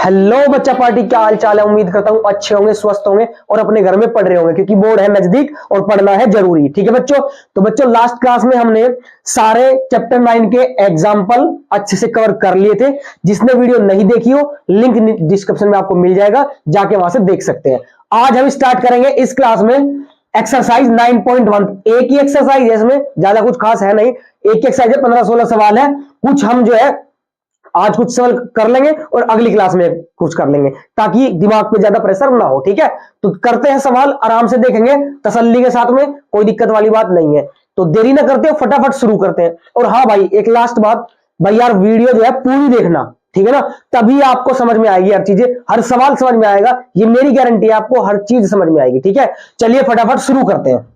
Hello बच्चा party, क्या हाल चाल है। उम्मीद करता हूं अच्छे होंगे, स्वस्थ होंगे और अपने घर में पढ़ रहे होंगे, क्योंकि बोर्ड है नजदीक और पढ़ना है जरूरी। ठीक है बच्चों, तो बच्चों लास्ट क्लास में हमने सारे चैप्टर 9 के एग्जाम्पल अच्छे से कवर कर लिए थे। जिसने वीडियो नहीं देखी हो, लिंक डिस्क्रिप्शन में आपको मिल जाएगा, जाके वहां से देख सकते हैं। आज हम स्टार्ट करेंगे इस क्लास में एक्सरसाइज 9.1। एक ही एक्सरसाइज है, इसमें ज्यादा कुछ खास है नहीं। एक ही एक्सरसाइज है, 15-16 सवाल है। कुछ हम जो है आज कुछ सवाल कर लेंगे और अगली क्लास में कुछ कर लेंगे, ताकि दिमाग पे ज्यादा प्रेशर ना हो। ठीक है, तो करते हैं सवाल, आराम से देखेंगे तसल्ली के साथ में, कोई दिक्कत वाली बात नहीं है। तो देरी ना करते हो, फटाफट शुरू करते हैं। और हाँ भाई, एक लास्ट बात भाई, यार वीडियो जो है पूरी देखना, ठीक है ना, तभी आपको समझ में आएगी हर चीजें, हर सवाल समझ में आएगा, ये मेरी गारंटी है, आपको हर चीज समझ में आएगी। ठीक है, चलिए फटाफट शुरू करते हैं।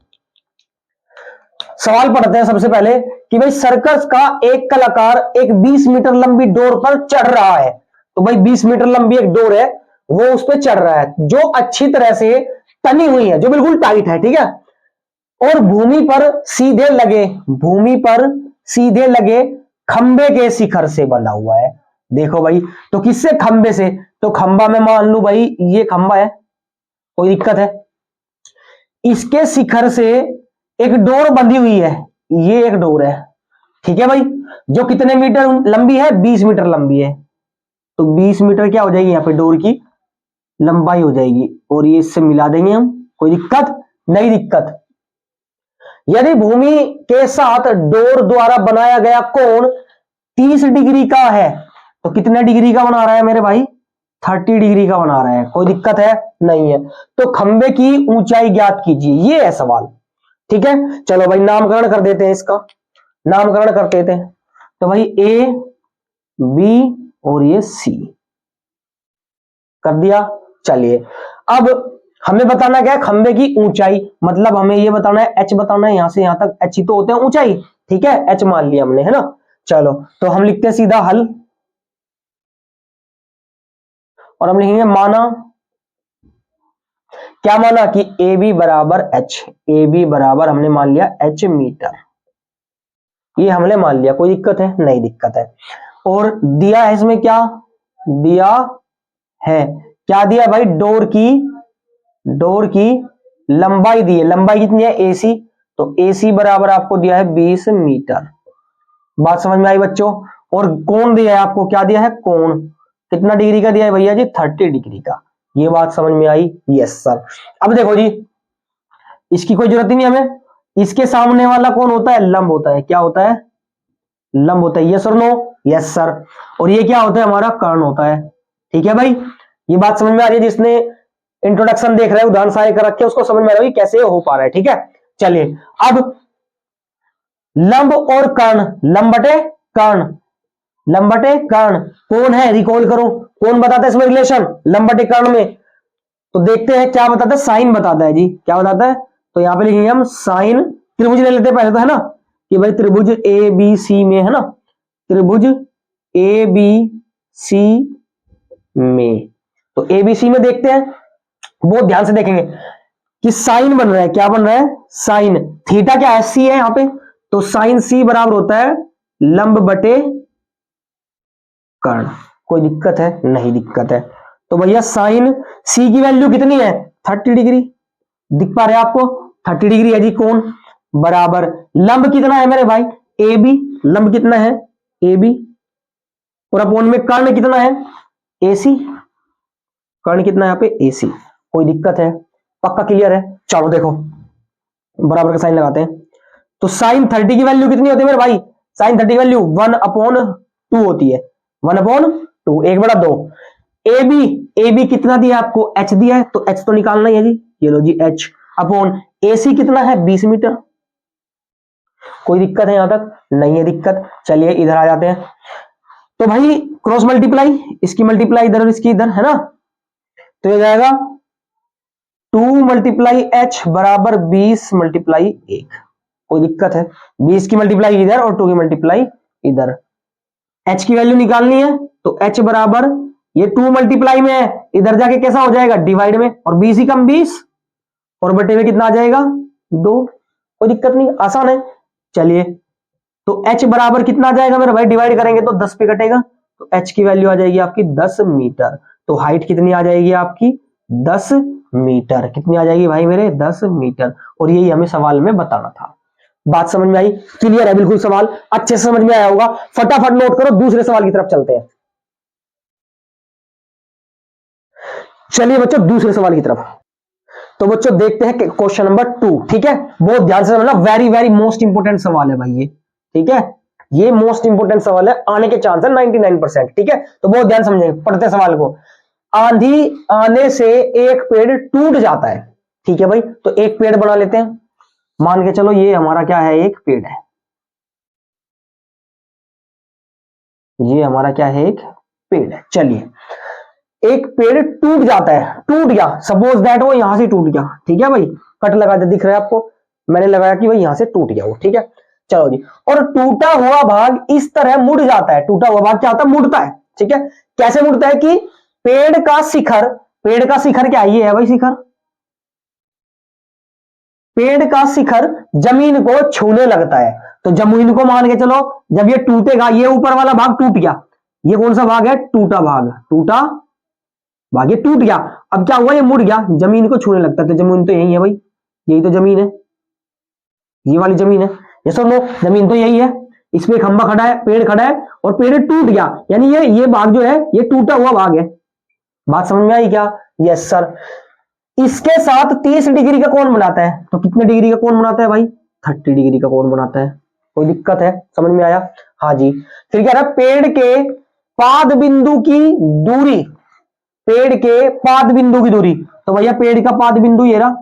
सवाल पढ़ते हैं सबसे पहले कि भाई सर्कस का एक कलाकार एक 20 मीटर लंबी डोर पर चढ़ रहा है। तो भाई 20 मीटर लंबी एक डोर है, वो उस पर चढ़ रहा है, जो अच्छी तरह से तनी हुई है, जो बिल्कुल टाइट है। ठीक है, और भूमि पर सीधे लगे खंबे के शिखर से बना हुआ है। देखो भाई, तो किससे? खंबे से। तो खंबा में मान लू भाई ये खंबा है, कोई दिक्कत है? इसके शिखर से एक डोर बंधी हुई है, ये एक डोर है। ठीक है भाई, जो कितने मीटर लंबी है? 20 मीटर लंबी है। तो 20 मीटर क्या हो जाएगी यहां पे? डोर की लंबाई हो जाएगी, और ये इससे मिला देंगे हम। कोई दिक्कत? नहीं दिक्कत। यदि भूमि के साथ डोर द्वारा बनाया गया कोण 30 डिग्री का है, तो कितने डिग्री का बना रहा है मेरे भाई? 30 डिग्री का बना रहा है। कोई दिक्कत है? नहीं है। तो खंबे की ऊंचाई ज्ञात कीजिए, ये है सवाल। ठीक है, चलो भाई नामकरण कर देते हैं, इसका नामकरण कर देते हैं। तो भाई ए, बी और ये सी कर दिया। चलिए, अब हमें बताना क्या है? खंबे की ऊंचाई, मतलब हमें ये बताना है, एच बताना है, यहां से यहां तक एच ही तो होते हैं ऊंचाई। ठीक है, एच मान लिया हमने, है ना। चलो, तो हम लिखते हैं सीधा हल, और हम लिखेंगे माना, क्या माना कि ए बी बराबर एच, ए बी बराबर हमने मान लिया एच मीटर, ये हमने मान लिया। कोई दिक्कत है? नहीं दिक्कत है। और दिया है इसमें क्या दिया है? क्या दिया भाई? डोर की लंबाई दी है। लंबाई कितनी है? एसी। तो एसी बराबर आपको दिया है 20 मीटर। बात समझ में आई बच्चों? और कोण दिया है आपको, क्या दिया है? कोण कितना डिग्री का दिया है भैया जी? 30 डिग्री का। ये बात समझ में आई? Yes sir. अब देखो जी, इसकी कोई जरूरत ही नहीं हमें। इसके सामने वाला कौन होता है? लंब होता है। क्या होता है? लंब होता है। यस और नो? Yes sir. और ये क्या होता है? हमारा कर्ण होता है। ठीक है भाई, ये बात समझ में आ रही है? जिसने इंट्रोडक्शन देख रहे हैं, उदाहरण सारे कर रखे, उसको समझ में आ रहा है कैसे हो पा रहा है। ठीक है, चलिए अब लंब और कर्ण, लंब बटे कर्ण, लंब बटे कर्ण कौन है? रिकॉल करो, कौन बताता है इसमें रिलेशन लंब बटे कर्ण में? तो देखते हैं क्या बताता है। साइन बताता है जी। क्या बताता है? तो यहां पे लिखेंगे हम साइन। त्रिभुज ले लेते हैं पहले तो, है ना, कि भाई त्रिभुज ए बी सी में, है ना, त्रिभुज ए बी सी में। तो ए बी सी में देखते हैं, बहुत ध्यान से देखेंगे कि साइन बन रहा है। क्या बन रहा है? साइन। थीटा क्या है? सी है यहां पे। तो साइन सी बराबर होता है लंब बटे कर्ण। कोई दिक्कत है? नहीं दिक्कत है। तो भैया साइन सी की वैल्यू कितनी है? 30 डिग्री। दिख पा रहे हैं आपको? 30 डिग्री है जी कोण, बराबर लंब कितना है मेरे भाई? A B. लंब कितना है? A B. और अपोन में कर्ण कितना है? एसी। कर्ण कितना है यहाँ पे? एसी। कोई दिक्कत है? पक्का क्लियर है? चलो देखो, बराबर का साइन लगाते हैं। तो साइन 30 की वैल्यू कितनी होती है मेरे भाई? साइन 30 की वैल्यू 1/2 होती है। 1/2, 1/2। ए बी कितना दिया आपको? एच दिया है, तो एच तो निकालना ही है जी। ये लो जी एच अपॉन एसी कितना है? 20 मीटर। कोई दिक्कत है यहां तक? नहीं है दिक्कत। चलिए इधर आ जाते हैं। तो भाई क्रॉस मल्टीप्लाई, इसकी मल्टीप्लाई इधर और इसकी इधर, है ना। तो ये जाएगा 2 × h बराबर 20 × 1। कोई दिक्कत है? 20 की मल्टीप्लाई इधर और 2 की मल्टीप्लाई इधर। h की वैल्यू निकालनी है, तो h बराबर ये 2 मल्टीप्लाई में है, इधर जाके कैसा हो जाएगा? डिवाइड में। और 20 ही कम 20, और बटे में कितना आ जाएगा? 2। कोई दिक्कत नहीं, आसान है। चलिए, तो h बराबर कितना आ जाएगा मेरे भाई? डिवाइड करेंगे तो 10 पे कटेगा, तो h की वैल्यू आ जाएगी आपकी 10 मीटर। तो हाइट कितनी आ जाएगी आपकी 10 मीटर। कितनी आ जाएगी भाई मेरे 10 मीटर। और यही हमें सवाल में बताना था। बात समझ में आई? क्लियर है बिल्कुल? सवाल अच्छे से समझ में आया होगा। फटाफट नोट करो, दूसरे सवाल की तरफ चलते हैं। चलिए बच्चों दूसरे सवाल की तरफ। तो बच्चों देखते हैं क्वेश्चन नंबर 2। ठीक है, बहुत ध्यान से समझना, वेरी वेरी मोस्ट इंपोर्टेंट सवाल है भाई ये। ठीक है, ये मोस्ट इंपोर्टेंट सवाल है, आने के चांस है 99%। ठीक है, तो बहुत ध्यान समझेंगे, पढ़ते सवाल को। आंधी आने से एक पेड़ टूट जाता है। ठीक है भाई, तो एक पेड़ बना लेते हैं। मान के चलो ये हमारा क्या है, एक पेड़ है। ये हमारा क्या है, एक पेड़ है। चलिए, एक पेड़ टूट जाता है, टूट गया, सपोज दैट वो यहां से टूट गया। ठीक है भाई, कट लगा दे, दिख रहा है आपको, मैंने लगाया कि भाई यहां से टूट गया वो। ठीक है, चलो जी। और टूटा हुआ भाग इस तरह मुड़ जाता है। टूटा हुआ भाग क्या होता है, मुड़ता है। ठीक है, कैसे मुड़ता है कि पेड़ का शिखर, पेड़ का शिखर क्या ये है भाई, शिखर, पेड़ का शिखर जमीन को छूने लगता है। तो जमीन को मान के चलो, जब ये टूटेगा, ये ऊपर वाला भाग टूट गया, ये कौन सा भाग है, टूटा भाग, टूटा भाग, ये टूट गया। अब क्या हुआ, ये मुड़ गया, जमीन को छूने लगता है। तो जमीन तो यही है भाई, यही तो जमीन है, ये वाली जमीन है। ये सुन लो, जमीन तो यही है, इसमें खंबा खड़ा है, पेड़ खड़ा है, और पेड़ टूट गया, यानी ये भाग जो है ये टूटा हुआ भाग है। बात समझ में आई क्या? Yes sir. इसके साथ 30 डिग्री का कोण बनाता है। तो कितने डिग्री का कोण बनाता है भाई, 30 डिग्री का कोण बनाता है। कोई दिक्कत है, समझ में आया? हाँ जी। फिर क्या रहा, पेड़ के पाद बिंदु की दूरी, पेड़ के पाद बिंदु की दूरी। तो भैया पेड़ का पाद बिंदु ये रहा,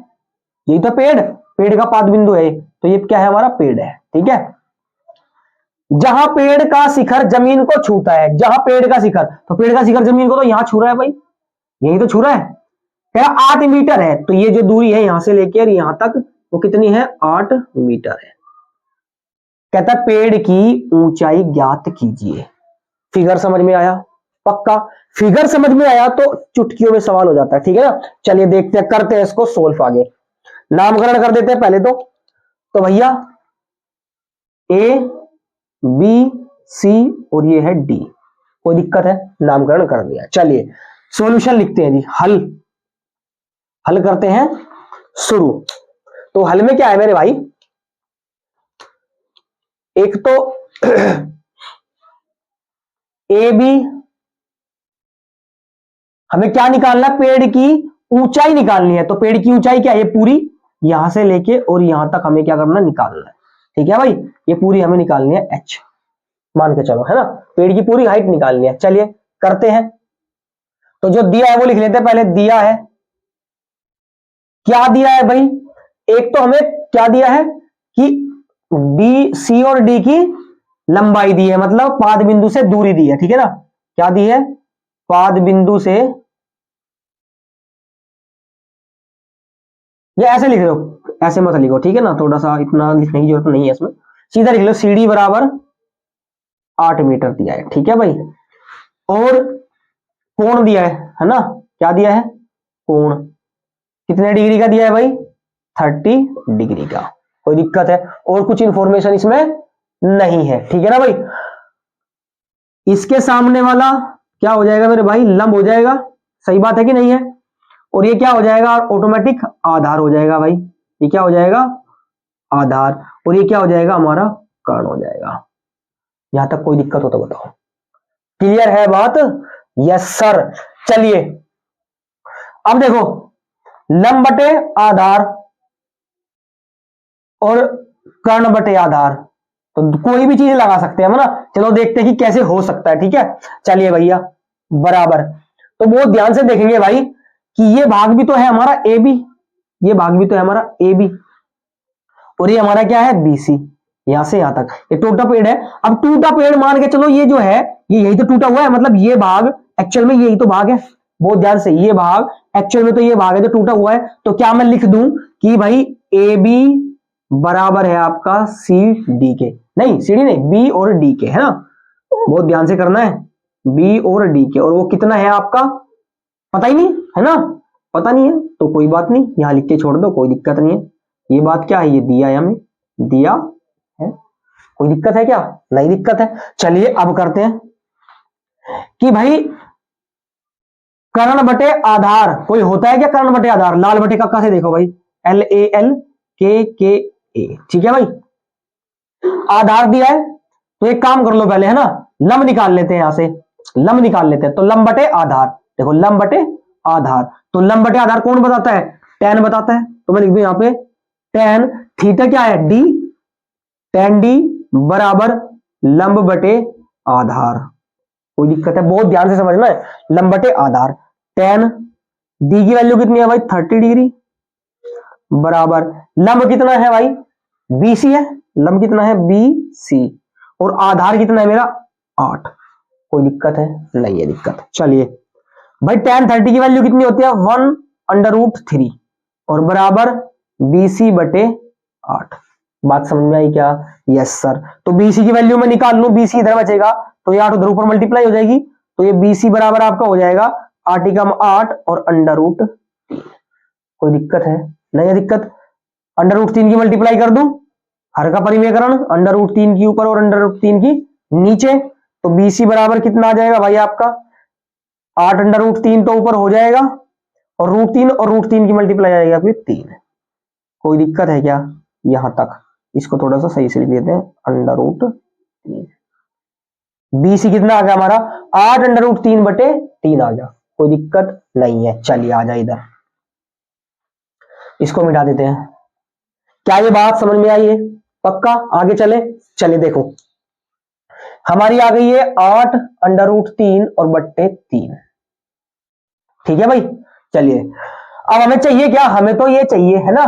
यही तो पेड़, पेड़ का पाद बिंदु है। तो ये क्या है, हमारा पेड़ है। ठीक है, जहां पेड़ का शिखर जमीन को छूता है, जहां पेड़ का शिखर, तो पेड़ का शिखर जमीन को तो यहां छू रहा है भाई, यही तो छू रहा है। क्या 8 मीटर है, तो ये जो दूरी है यहां से लेकर यहां तक, वो कितनी है, 8 मीटर है। कहता है पेड़ की ऊंचाई ज्ञात कीजिए। फिगर समझ में आया? पक्का फिगर समझ में आया तो चुटकियों में सवाल हो जाता है। ठीक है ना, चलिए देखते हैं, करते हैं इसको सोल्व आगे। नामकरण कर देते हैं पहले तो भैया ए बी सी और ये है डी। कोई दिक्कत है, नामकरण कर दिया। चलिए सॉल्यूशन लिखते हैं जी, हल करते हैं शुरू। तो हल में क्या है मेरे भाई, एक तो ए बी, हमें क्या निकालना है, पेड़ की ऊंचाई निकालनी है। तो पेड़ की ऊंचाई क्या है, ये पूरी यहां से लेके और यहां तक हमें क्या करना है, निकालना है। ठीक है भाई, ये पूरी हमें निकालनी है एच, मान के चलो, है ना, पेड़ की पूरी हाइट निकालनी है। चलिए करते हैं। तो जो दिया है वो लिख लेते हैं पहले। दिया है, क्या दिया है भाई, एक तो हमें क्या दिया है कि डी, सी और डी की लंबाई दी है, मतलब पाद बिंदु से दूरी दी है। ठीक है ना, क्या दी है, पाद बिंदु से, ये ऐसे लिख लो, ऐसे मत लिखो, ठीक है ना, थोड़ा सा इतना लिखने की जरूरत नहीं है इसमें, सीधा लिख लो CD बराबर 8 मीटर दिया है। ठीक है भाई, और कोण दिया है ना, क्या दिया है, कोण कितने डिग्री का दिया है भाई, 30 डिग्री का। कोई दिक्कत है, और कुछ इंफॉर्मेशन इसमें नहीं है। ठीक है ना भाई, इसके सामने वाला क्या हो जाएगा मेरे भाई, लंब हो जाएगा। सही बात है कि नहीं है? और ये क्या हो जाएगा, ऑटोमेटिक आधार हो जाएगा भाई। ये क्या हो जाएगा, आधार, और ये क्या हो जाएगा, हमारा कर्ण हो जाएगा। यहां तक कोई दिक्कत हो तो बताओ। क्लियर है बात? Yes sir. चलिए अब देखो, लंब बटे आधार और कर्ण बटे आधार, तो कोई भी चीज लगा सकते हैं हम ना। चलो देखते हैं कि कैसे हो सकता है। ठीक है, चलिए भैया बराबर, तो बहुत ध्यान से देखेंगे भाई कि ये भाग भी तो है हमारा ए बी, ये भाग भी तो है हमारा ए बी, और ये हमारा क्या है BC, यहां से यहां तक ये टूटा पेड़ है। अब टूटा पेड़ मान के चलो, ये जो है ये यही तो टूटा हुआ है, मतलब ये भाग एक्चुअल में यही तो भाग है। बहुत ध्यान से, ये भाग एक्चुअल में तो ये भाग है जो टूटा हुआ है। तो क्या मैं लिख दूं कि भाई AB बराबर है आपका CD के, नहीं CD नहीं, B और D के, है ना, बहुत ध्यान से करना है, B और D के, और वो कितना है आपका पता ही नहीं है ना, पता नहीं है तो कोई बात नहीं, यहां लिख के छोड़ दो, कोई दिक्कत नहीं है। ये बात क्या है, ये दिया है हमें, दिया है, कोई दिक्कत है क्या, नहीं दिक्कत है। चलिए अब करते हैं कि भाई कर्ण बटे आधार कोई होता है क्या? कर्ण बटे आधार, लाल बटे कक्का से देखो भाई, LALKKA, ठीक है भाई। आधार दिया है तो एक काम कर लो पहले, है ना, लंब निकाल लेते हैं, यहां से लंब निकाल लेते हैं। तो लंब बटे आधार, देखो लंब बटे आधार, तो लंब बटे आधार कौन बताता है? tan बताता है। तो मैं लिख दूं यहां पे tan थीटा क्या है? d, tan d बराबर लंब बटे आधार। कोई दिक्कत है? बहुत ध्यान से समझना है, लंब बटे आधार। tan d की वैल्यू कितनी है भाई? 30 डिग्री बराबर लंब कितना है भाई? BC है, लंब कितना है? BC, और आधार कितना है मेरा? 8। कोई दिक्कत है? नहीं है दिक्कत। चलिए भाई tan 30 की वैल्यू कितनी होती है? 1/√3 और बराबर BC बटे 8। बात समझ में आई क्या? Yes sir. तो BC की वैल्यू मैं निकाल लूं, BC इधर बचेगा तो ये 8 उधर ऊपर मल्टीप्लाई हो जाएगी, तो ये BC बराबर आपका हो जाएगा 8 एकम 8 और √3। कोई दिक्कत है? नहीं है दिक्कत। √3 की मल्टीप्लाई कर दूं, हर का परिमेयकरण, √3 की ऊपर और √3 की नीचे, तो BC बराबर कितना आ जाएगा भाई आपका? 8 √3 तो ऊपर हो जाएगा, और √3 और √3 की मल्टीप्लाई आएगी आपकी 3। कोई दिक्कत है क्या? यहां तक इसको थोड़ा सा सही से लिख देते हैं, √3। BC कितना आ गया हमारा? 8 √3 बटे 3 आ गया। कोई दिक्कत नहीं है। चलिए आ जाए इधर, इसको मिटा देते हैं। क्या ये बात समझ में आई है? पक्का? आगे चले, चले देखो, हमारी आ गई है 8 √3 और बट्टे 3, ठीक है भाई। चलिए अब हमें चाहिए क्या? हमें तो ये चाहिए, है ना,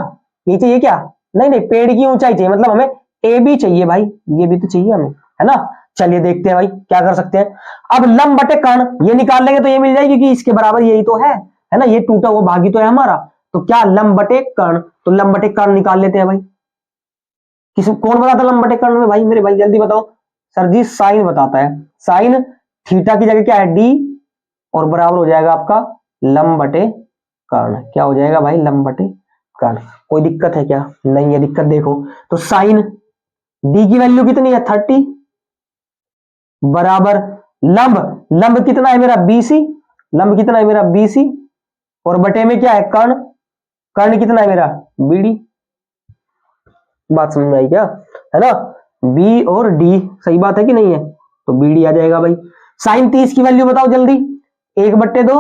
ये चाहिए क्या? नहीं नहीं, पेड़ की ऊंचाई चाहिए, मतलब हमें AB चाहिए भाई, ये भी तो चाहिए हमें, है ना। चलिए देखते हैं भाई क्या कर सकते हैं। अब लंब बटे कर्ण ये निकाल लेंगे तो ये मिल जाएगी, क्योंकि इसके बराबर यही तो है ना, ये टूटा वो भागी तो है हमारा। तो क्या? लंब बटे कर्ण, तो लंब बटे कर्ण निकाल लेते हैं भाई। किसी कौन बताता लंब बटे कर्ण में भाई? मेरे भाई जल्दी बताओ। सर जी साइन बताता है। साइन थीटा की जगह क्या है? D, और बराबर हो जाएगा आपका लंब बटे कर्ण। क्या हो जाएगा भाई? लंब बटे कर्ण। कोई दिक्कत है क्या? नहीं है दिक्कत। देखो तो साइन D की वैल्यू कितनी है? 30 बराबर लंब, लंब कितना है मेरा? BC, लंब कितना है मेरा? BC, और बटे में क्या है? कर्ण, कर्ण कितना है मेरा? BD। बात समझ में आई क्या? है ना, B और D, सही बात है कि नहीं है? तो BD आ जाएगा भाई। साइन 30 की वैल्यू बताओ जल्दी। 1/2,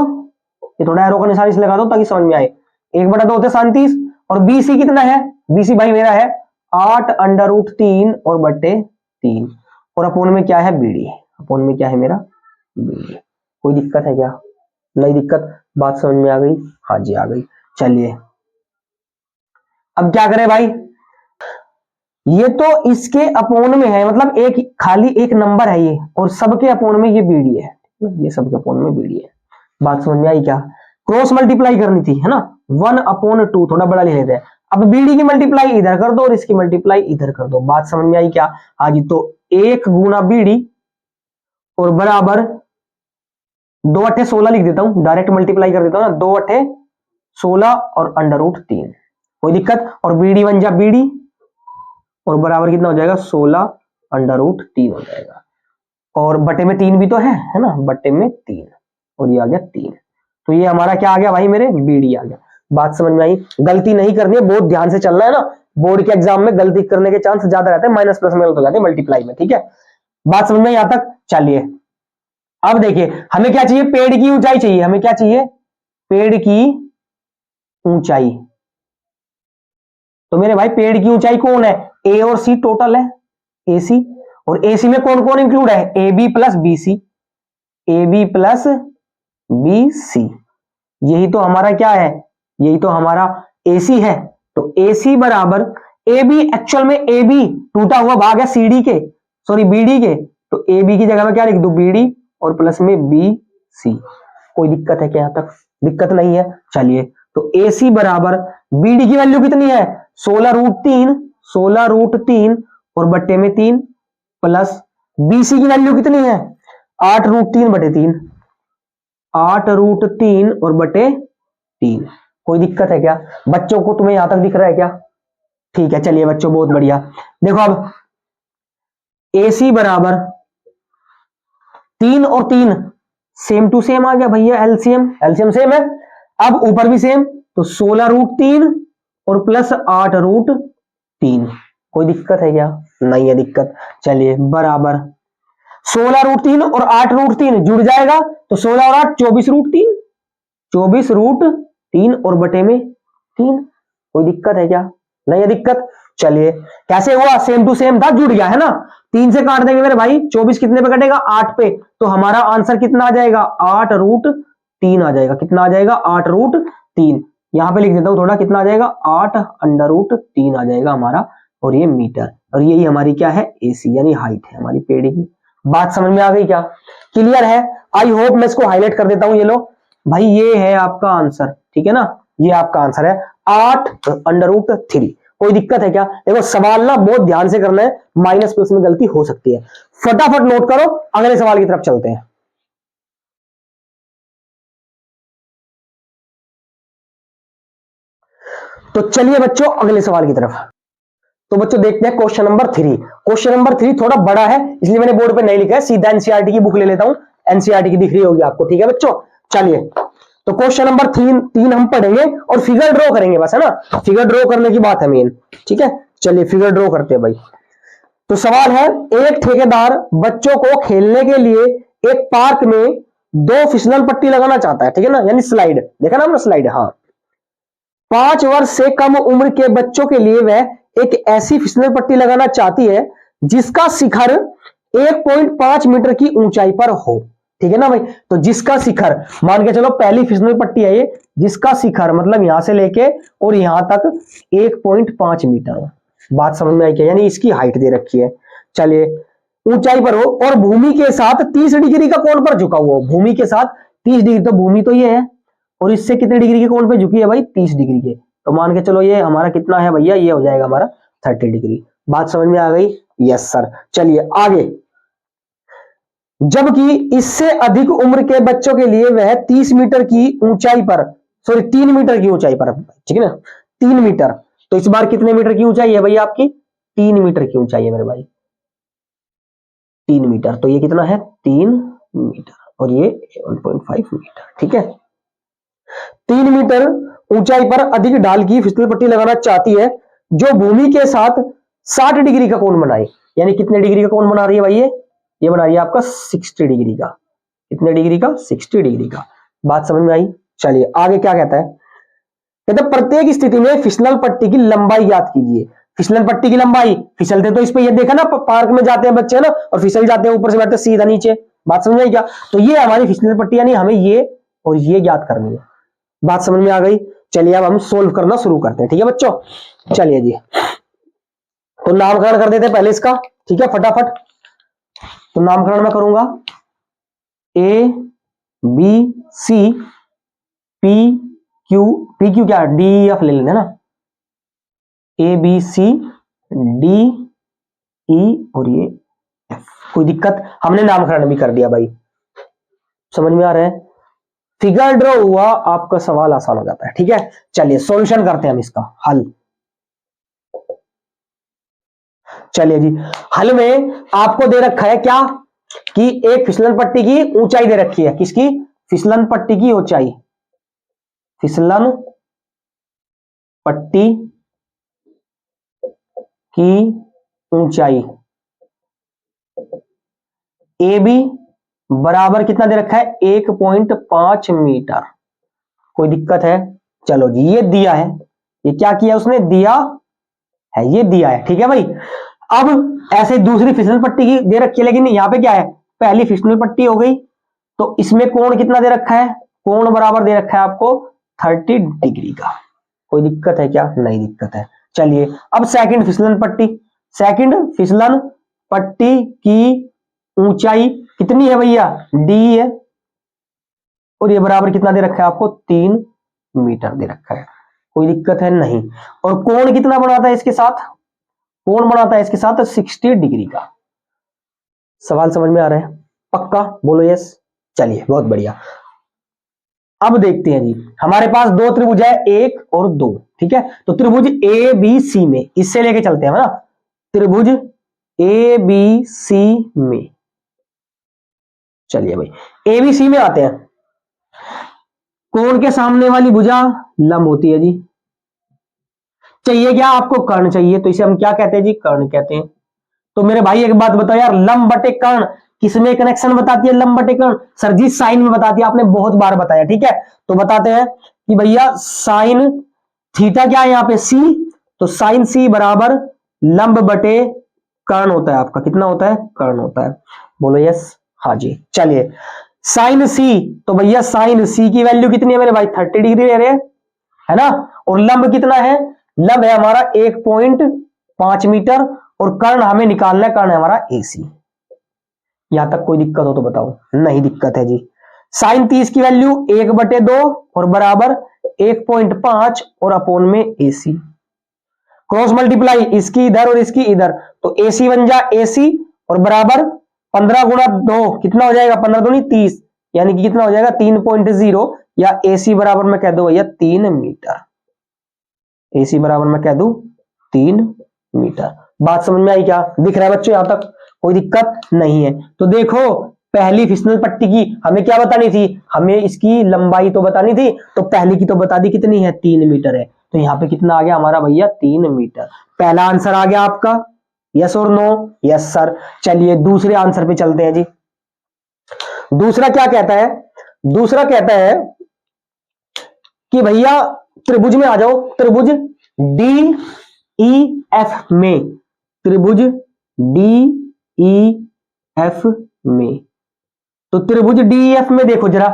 ये थोड़ा एरो का निशान इसलिए लगा दो ताकि समझ में आए। 1/2 होते साइन 30, और BC कितना है? BC भाई मेरा है 8 √3 और बट्टे 3, और अपोन में क्या है? BD, अपोन में क्या है मेरा? BD। कोई दिक्कत है क्या? नहीं दिक्कत। बात समझ में आ गई? हाँ जी आ गई। चलिए अब क्या करें भाई? ये तो इसके अपोन में है, मतलब एक खाली एक नंबर है ये, और सबके अपोन में ये BD है, ये सबके अपोन में BD है। बात समझ में आई क्या? क्रॉस मल्टीप्लाई करनी थी, है ना, 1/2, थोड़ा बड़ा ले लेते हैं। अब BD की मल्टीप्लाई इधर कर दो और इसकी मल्टीप्लाई इधर कर दो। बात समझ में आई क्या? हाँ जी। तो 1 गुना BD और बराबर 2 अट्ठे 16 लिख देता हूं, डायरेक्ट मल्टीप्लाई कर देता हूं ना, 2 अट्ठे 16 और √3। कोई दिक्कत? और BD बन जा BD, और बराबर कितना हो जाएगा? 16 √3 हो जाएगा, और बटे में 3 भी तो है ना, बटे में 3, और ये आ गया 3। तो ये हमारा क्या आ गया भाई? मेरे BD आ गया। बात समझ में आई? गलती नहीं करनी है, बहुत ध्यान से चलना है ना, बोर्ड के एग्जाम में गलती करने के चांस ज्यादा रहते हैं, माइनस प्लस में गलत हो जाते हैं मल्टीप्लाई में, ठीक है। बात समझ में यहां तक? चलिए अब देखिए हमें क्या चाहिए? पेड़ की ऊंचाई चाहिए। हमें क्या चाहिए? पेड़ की ऊंचाई। तो मेरे भाई पेड़ की ऊंचाई कौन है? A और C टोटल है, AC, और AC में कौन कौन इंक्लूड है? AB plus BC, AB plus BC, यही तो हमारा क्या है? यही तो हमारा AC है। तो AC बराबर AB, एक्चुअल में AB टूटा हुआ भाग है CD के, सॉरी BD के, तो AB की जगह में क्या लिख दूं? BD, और प्लस में BC। कोई दिक्कत है क्या यहां तक? दिक्कत नहीं है। चलिए तो AC बराबर BD की वैल्यू कितनी है? 16√3, 16√3 और बट्टे में 3, प्लस BC की वैल्यू कितनी है? 8√3 बटे 3, 8√3 और बटे 3। कोई दिक्कत है क्या बच्चों को? तुम्हें यहां तक दिख रहा है क्या? ठीक है चलिए बच्चों, बहुत बढ़िया। देखो अब AC बराबर 3 और 3 सेम टू सेम आ गया भैया, एलसीएम एलसीएम सेम है। अब ऊपर भी सेम, तो 16√3 और प्लस 8√3। कोई दिक्कत है क्या? नहीं है दिक्कत। चलिए बराबर 16√3 और 8√3 जुड़ जाएगा, तो 16 और 8 24√3, 24√3 और बटे में 3। कोई दिक्कत है क्या? नहीं है दिक्कत। चलिए कैसे हुआ? सेम टू सेम था, जुड़ गया है ना। 3 से काट देंगे मेरे भाई, 24 कितने पे कटेगा? 8 पे। तो हमारा आंसर कितना आ जाएगा? 8√3 आ जाएगा। कितना आ जाएगा? 8√3। यहां पे लिख देता हूं थोड़ा, कितना आ जाएगा? 8√3 आ जाएगा हमारा। और ये मीटर, और यही हमारी क्या है? एसी यानी हाइट है हमारी पेड़ की। बात समझ में आ गई क्या? क्लियर है? I hope. मैं इसको हाईलाइट कर देता हूं, ये लो भाई, ये है आपका आंसर, ठीक है ना। ये आपका आंसर है 8√3। कोई दिक्कत है क्या? देखो सवाल ना बहुत ध्यान से करना है, माइनस प्लस में गलती हो सकती है। फटाफट नोट करो, अगले सवाल की तरफ चलते हैं। तो चलिए बच्चों अगले सवाल की तरफ। तो बच्चों देखते हैं क्वेश्चन नंबर 3। क्वेश्चन नंबर 3 थोड़ा बड़ा है, इसलिए मैंने बोर्ड पे नहीं लिखा है, सीधा एनसीईआरटी की बुक ले लेता हूं। एनसीईआरटी की दिख रही होगी आपको, ठीक है बच्चों। चलिए तो क्वेश्चन नंबर 3 हम पढ़ेंगे और फिगर ड्रॉ करेंगे बस, है ना। फिगर ड्रॉ करने की बात है मेन, ठीक है। चलिए फिगर ड्रॉ करते हैं भाई। तो सवाल है, एक ठेकेदार बच्चों को खेलने के लिए एक पार्क में 2 फिसलन पट्टी लगाना चाहता है, ठीक है ना, यानी स्लाइड। देखा ना हमने स्लाइड? हाँ। 5 वर्ष से कम उम्र के बच्चों के लिए वह एक ऐसी फिसलन पट्टी लगाना चाहती है जिसका शिखर 1.5 मीटर की ऊंचाई पर हो, ठीक है ना भाई। तो जिसका शिखर, मान के चलो पहली फिसलन पट्टी है ये, जिसका शिखर मतलब यहां से लेके और यहां तक 1.5 मीटर। बात समझ में आई क्या? यानी इसकी हाइट दे रखी है। चलिए ऊंचाई पर हो और भूमि के साथ 30 डिग्री का कोण पर झुका हुआ हो। भूमि के साथ 30 डिग्री, तो भूमि तो ये है, और इससे कितने डिग्री के कोण पे झुकी है भाई? 30 डिग्री के। तो मान के चलो ये हमारा कितना है भैया? ये हो जाएगा हमारा 30 डिग्री। बात समझ में आ गई? Yes sir. चलिए आगे। जबकि इससे अधिक उम्र के बच्चों के लिए वह 30 मीटर की ऊंचाई पर, सॉरी 3 मीटर की ऊंचाई पर, ठीक है ना, 3 मीटर। तो इस बार कितने मीटर की ऊंचाई है भैया आपकी? 3 मीटर की ऊंचाई है मेरे भाई, 3 मीटर। तो ये कितना है? 3 मीटर, और ये 1.5 मीटर, ठीक है। 3 मीटर ऊंचाई पर अधिक ढाल की फिसल पट्टी लगाना चाहती है जो भूमि के साथ 60 डिग्री का कोण बनाए। यानी कितने डिग्री का कोण बना रही है भाई? ये बना रही है आपका 60 डिग्री का। कितने डिग्री का? 60 डिग्री का। बात समझ में आई? चलिए आगे क्या कहता है? कहते हैं प्रत्येक स्थिति में फिसलन पट्टी की लंबाई ज्ञात कीजिए। फिसलन पट्टी की लंबाई, फिसलते तो इस पे, ये देखा ना पार्क में जाते हैं बच्चे ना, और फिसल जाते हैं, ऊपर से बैठते सीधा नीचे। बात समझ में आई क्या? तो ये हमारी फिसलन पट्टी, यानी हमें ये और ये ज्ञात करनी है। बात समझ में आ गई? चलिए अब हम सोल्व करना शुरू करते हैं, ठीक है बच्चों। चलिए जी, तो नामकरण कर देते हैं पहले इसका, ठीक है, फटाफट। तो नामकरण मैं करूंगा A B C P Q, P Q क्या? डी एफ ले लेना ना, ए बी सी डी ई और ये एफ। कोई दिक्कत? हमने नामकरण भी कर दिया भाई, समझ में आ रहा है? फिगर ड्रॉ हुआ, आपका सवाल आसान हो जाता है, ठीक है। चलिए सॉल्यूशन करते हैं हम इसका हल। चलिए जी, हल में आपको दे रखा है क्या कि एक फिसलन पट्टी की ऊंचाई दे रखी है। किसकी? फिसलन पट्टी की ऊंचाई। फिसलन पट्टी की ऊंचाई ए बी बराबर कितना दे रखा है? 1.5 मीटर। कोई दिक्कत है? चलो जी, ये दिया है, ये क्या किया उसने? दिया है, ये दिया है, ठीक है भाई। अब ऐसे दूसरी फिसलन पट्टी की दे रखी है, लेकिन यहां पे क्या है? पहली फिसलन पट्टी हो गई, तो इसमें कोण कितना दे रखा है? कोण बराबर दे रखा है आपको 30 डिग्री का। कोई दिक्कत है क्या? नहीं दिक्कत है। चलिए अब सेकंड फिसलन पट्टी, सेकंड फिसलन पट्टी की ऊंचाई कितनी है भैया? डी है, और ये बराबर कितना दे रखा है आपको? 3 मीटर दे रखा है। कोई दिक्कत है? नहीं। और कोण कितना बनाता है इसके साथ? कोण बनाता है इसके साथ 60 डिग्री का। सवाल समझ में आ रहा है? पक्का बोलो यस। चलिए बहुत बढ़िया। अब देखते हैं जी, हमारे पास 2 त्रिभुज है, 1 और 2, ठीक है। तो त्रिभुज ए बी सी में इससे लेके चलते हैं ना, त्रिभुज ए बी सी में चलिए भाई एबीसी में आते हैं। कोण के सामने वाली भुजा लंब होती है जी। चाहिए क्या आपको? कर्ण चाहिए, तो इसे हम क्या कहते हैं जी? कर्ण कहते हैं। तो मेरे भाई एक बात बताओ यार, लंब बटे कर्ण किसमें कनेक्शन बताती है? लंब बटे कर्ण सर जी साइन में बताती है, आपने बहुत बार बताया। ठीक है, तो बताते हैं कि भैया साइन थीटा क्या है यहाँ पे? सी। तो साइन सी बराबर लंब बटे कर्ण होता है आपका। कितना होता है? कर्ण होता है। बोलो यस। हाँ जी। चलिए साइन सी, तो भैया साइन सी की वैल्यू कितनी है मेरे भाई? 30 डिग्री ले रहे हैं, है ना। और लंब कितना है? लंब है हमारा 1.5 मीटर, और कर्ण हमें निकालना है, कर्ण है हमारा AC। यहां तक कोई दिक्कत हो तो बताओ? नहीं दिक्कत है जी। साइन 30 की वैल्यू 1/2 और बराबर 1.5 और अपोन में AC। क्रॉस मल्टीप्लाई इसकी इधर और इसकी इधर, तो AC बन जा AC और बराबर 15 गुणा 2 कितना हो जाएगा? 15 दूनी 30, यानी कि कितना हो जाएगा? 3.0, या AC बराबर मैं कह दू भैया 3 मीटर। AC बराबर मैं कह दू 3 मीटर। बात समझ में आई क्या? दिख रहा है बच्चों? यहां तक कोई दिक्कत नहीं है। तो देखो पहली फिसलन पट्टी की हमें क्या बतानी थी? हमें इसकी लंबाई तो बतानी थी, तो पहली की तो बता दी कितनी है? 3 मीटर है। तो यहाँ पे कितना आ गया हमारा भैया? 3 मीटर। पहला आंसर आ गया आपका। यस और नो? Yes sir. चलिए दूसरे आंसर पे चलते हैं जी। दूसरा क्या कहता है? दूसरा कहता है कि भैया त्रिभुज में आ जाओ। त्रिभुज DEF में, त्रिभुज DEF में, तो त्रिभुज DEF में देखो जरा,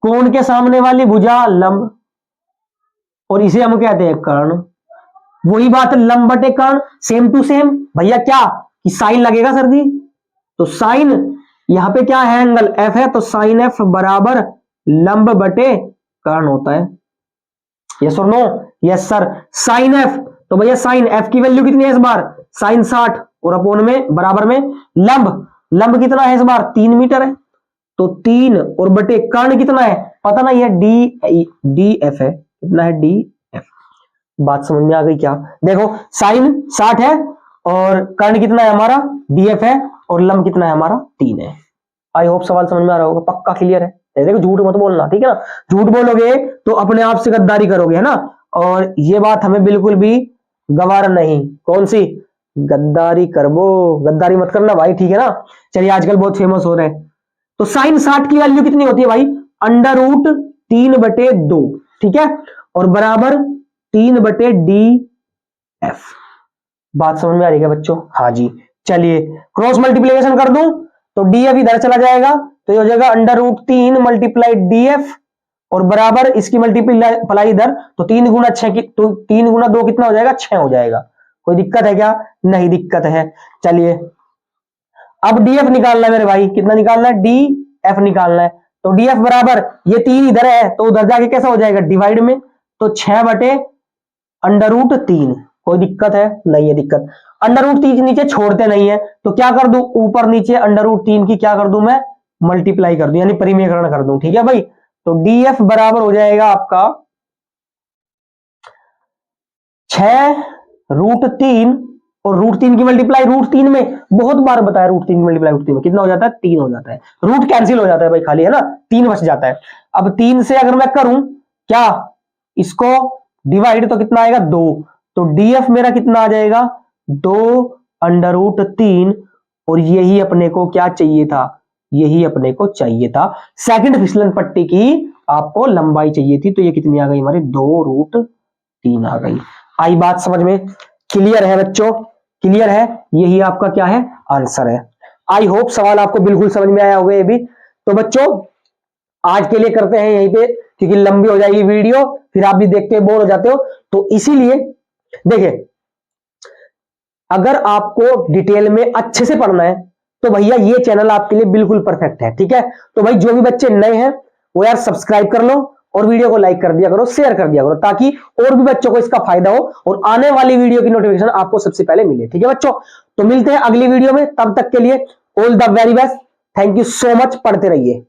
कोण के सामने वाली भुजा लंब, और इसे हम कहते हैं कर्ण। वही बात लंब बटे कर्ण, सेम टू सेम भैया। क्या कि साइन लगेगा सर जी? तो साइन यहां पे क्या है? एंगल F है, तो साइन F बराबर लंब बटे कर्ण होता है। यस और no? Yes sir. Sine F, तो भैया साइन F की वैल्यू कितनी है इस बार? साइन 60 और अपोन में बराबर में लंब, लंब कितना है इस बार? 3 मीटर है। तो 3 और बटे कर्ण कितना है? पता नहीं है, DF है। कितना है? DF। बात समझ में आ गई क्या? देखो साइन 60 है और कर्ण कितना है हमारा? DF है, और लंब कितना है हमारा? 3 है। आई होप सवाल समझ में आ रहा होगा, पक्का क्लियर है। देखो झूठ मत बोलना, ठीक है ना। झूठ बोलोगे तो अपने आप से गद्दारी करोगे, है ना। और ये बात हमें बिल्कुल भी गवार नहीं। कौन सी? गद्दारी करबो, गद्दारी मत करना भाई, ठीक है ना। चलिए आजकल बहुत फेमस हो रहे हैं। तो साइन 60 की वैल्यू कितनी होती है भाई? √3/2, ठीक है, और बराबर 3/DF। बात समझ में आ रही है बच्चों? हाँ जी। चलिए क्रॉस मल्टीप्लीकेशन कर दूं तो DF इधर चला जाएगा, तो ये हो जाएगा √3 × DF, और बराबर इसकी मल्टीप्लाई इधर, तो 3 गुना 6 की, तो 3 गुना 2 कितना हो जाएगा? 6 हो जाएगा। कोई दिक्कत है क्या? नहीं दिक्कत है। चलिए अब DF निकालना है मेरे भाई। कितना निकालना है? DF निकालना है। तो DF बराबर, ये 3 इधर है तो उधर जाके कैसा हो जाएगा? डिवाइड में, तो 6/√3। कोई दिक्कत है? नहीं है दिक्कत। √3 नीचे छोड़ते नहीं है, तो क्या कर दूं? ऊपर नीचे √3 की क्या कर दूं मैं? मल्टीप्लाई कर दूं, यानी परिमेयकरण कर दूं, ठीक है भाई। तो DF बराबर हो जाएगा आपका 6√3, और √3 की मल्टीप्लाई √3 में, बहुत बार बताया √3 की मल्टीप्लाई √3 में कितना हो जाता है? 3 हो जाता है। रूट कैंसिल हो जाता है भाई खाली, है ना, 3 बच जाता है। अब 3 से अगर मैं करूं क्या इसको डिवाइड, तो कितना आएगा? 2। तो DF मेरा कितना आ जाएगा? 2√3, और यही अपने को क्या चाहिए था? यही अपने को चाहिए था, सेकंड फिसलन पट्टी की आपको लंबाई चाहिए थी। तो ये कितनी आ गई हमारी? 2√3 आ गई। आई बात समझ में? क्लियर है बच्चों? क्लियर है? यही आपका क्या है? आंसर है। आई होप सवाल आपको बिल्कुल समझ में आया होगा ये भी। तो बच्चों आज के लिए करते हैं यहीं पे, क्योंकि लंबी हो जाएगी वीडियो, फिर आप भी देख के बोर हो जाते हो। तो इसीलिए देखिए, अगर आपको डिटेल में अच्छे से पढ़ना है तो भैया ये चैनल आपके लिए बिल्कुल परफेक्ट है, ठीक है। तो भाई जो भी बच्चे नए हैं वो यार सब्सक्राइब कर लो, और वीडियो को लाइक कर दिया करो, शेयर कर दिया करो, ताकि और भी बच्चों को इसका फायदा हो और आने वाली वीडियो की नोटिफिकेशन आपको सबसे पहले मिले, ठीक है बच्चों। तो मिलते हैं अगली वीडियो में, तब तक के लिए all the very best. Thank you so much. पढ़ते रहिए।